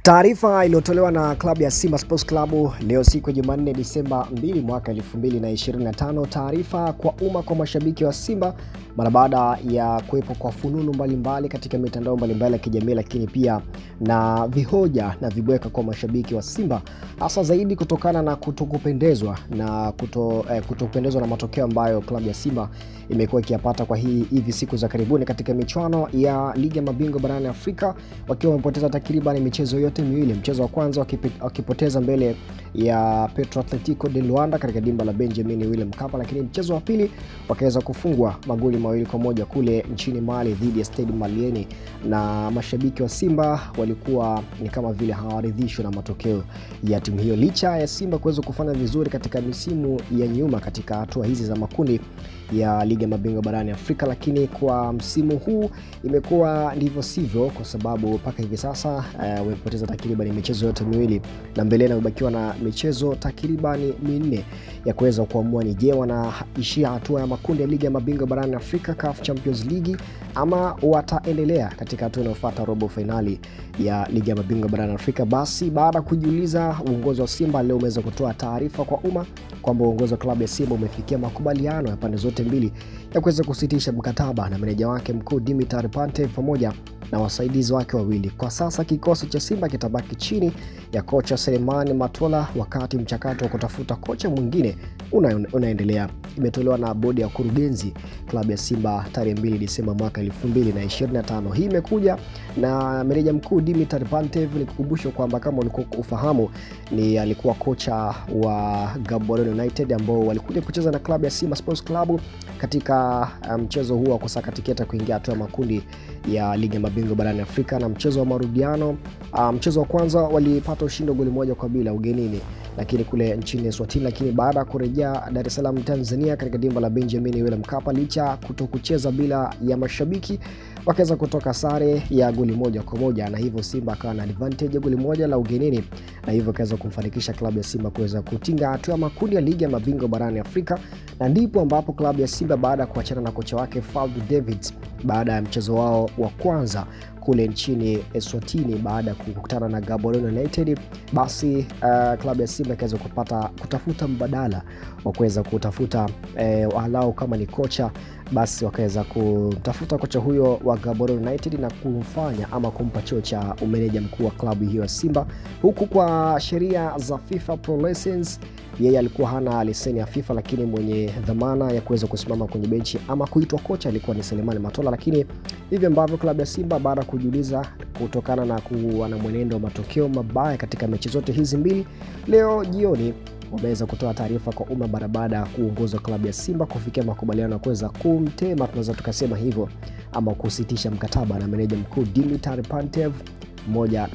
Taarifa iliyotolewa na klabu ya Simba Sports Club leo siku ya Jumanne Disemba 2 mwaka 2025. Taarifa kwa umma kwa mashabiki wa Simba mara baada ya kuwepo kwa fununu mbalimbali katika mitandao mbalimbali ya kijamii, lakini pia na vihoja na vibweka kwa mashabiki wa Simba, hasa zaidi kutokana na kutokupendezwa na matokeo ambayo klabu ya Simba imekuwa ikiyapata kwa hivi siku za karibuni katika michuano ya Ligi ya Mabingwa barani Afrika, wakiwa wamepoteza takriban michezo yote miwili. Mchezo wa kwanza wakipoteza mbele ya Petro Atletico de Luanda katika dimba la Benjamin William Mkapa, lakini mchezo wa pili wakaweza kufungwa magoli 2-1 kule nchini Mali dhidi ya Stade Malien, na mashabiki wa Simba walikuwa ni kama vile hawaridhishwi na matokeo ya timu hiyo, licha ya Simba kuweza kufanya vizuri katika misimu ya nyuma katika hatua hizi za makundi ya Ligi ya Mabingwa barani Afrika. Lakini kwa msimu huu imekuwa ndivyo sivyo, kwa sababu mpaka hivi sasa wamepoteza takriban michezo yote miwili na mbele na ubakiwa na michezo takriban 4 ya kuweza kuamua ni je wanaishia hatua ya makundi ya Ligi ya Mabingwa barani Afrika CAF Champions League ama wataendelea katika hatua inayofuata robo finali ya Ligi ya Mabingwa barani Afrika. Basi baada kujiuliza, uongozi wa Simba leo umeweza kutoa taarifa kwa umma kwamba uongozi wa klabu ya Simba umefikia makubaliano ya pande zote mbili ya kuweza kusitisha mkataba na meneja wake mkuu Dimitri Pantev pamoja na wasaidizi wake wawili. Kwa sasa kikosi cha Simba kitabaki chini ya kocha Selemani Matola, wakati mchakato wa kutafuta kocha mwingine unaendelea. Imetolewa na bodi ya kurugenzi klabu ya Simba tarehe 2 Disemba mwaka 2025. Hii imekuja na meneja mkuu Dimitri Pantev. Nikukumbusha kwamba kama ulikuwa ufahamu, ni alikuwa kocha wa Gaborone United ambao walikuja kucheza na klabu ya Simba Sports Club katika mchezo huo wa kusaka tiketi kuingia hatua ya makundi ya Ligi ya Mabingwa barani Afrika. Na mchezo wa marudiano, mchezo wa kwanza walipata ushindi goli 1-0 ugenini lakini kule nchini Eswatini, lakini baada ya kurejea Dar es Salaam Tanzania katika dimba la Benjamin William Mkapa, licha kutokucheza bila ya mashabiki, wakaweza kutoka sare ya goli 1-1, na hivyo Simba akawa na advantage ya goli 1 la ugenini, na hivyo kaweza kumfanikisha klabu ya Simba kuweza kutinga hatua ya makundi ya Ligi ya Mabingwa barani Afrika. Na ndipo ambapo klabu ya Simba baada ya kuachana na kocha wake Fadlu Davids baada ya mchezo wao wa kwanza kule nchini Eswatini baada ya kukutana na Gaborone United, basi klabu ya Simba ikaweza kutafuta mbadala wa kuweza kutafuta walau kama ni kocha, basi wakaweza kutafuta kocha huyo wa Gaborone United na kumfanya ama kumpa cheo cha umeneja mkuu wa klabu hiyo ya Simba, huku kwa sheria za FIFA Pro License yeye alikuwa hana leseni ya FIFA, lakini mwenye dhamana ya kuweza kusimama kwenye benchi ama kuitwa kocha alikuwa ni Selemani Matola. Lakini hivyo ambavyo klabu ya Simba baada ya kujiuliza kutokana na kuwa na mwenendo wa matokeo mabaya katika mechi zote hizi mbili, leo jioni wameweza kutoa taarifa kwa umma baada ya kuongoza klabu ya Simba kufikia makubaliano ya kuweza kumtema, tunaweza tukasema hivyo, ama kusitisha mkataba na meneja mkuu Dimitri Pantev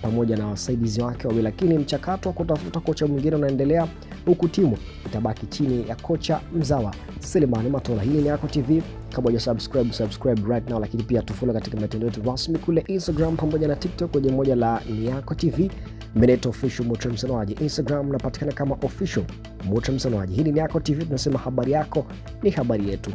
pamoja na wasaidizi wake wawili. Lakini mchakato wa kutafuta kocha mwingine unaendelea, huku timu itabaki chini ya kocha mzawa Selemani Matola. Hii ni Yako TV, kama hujasubscribe right now, lakini pia tufollow katika mitandao yetu rasmi kule Instagram pamoja na TikTok kwenye moja la Yako TV Meneto Official Motra Msanoaji. Instagram unapatikana kama Official Motra Msanoaji. Hii ni Yako TV, tunasema habari yako ni habari yetu.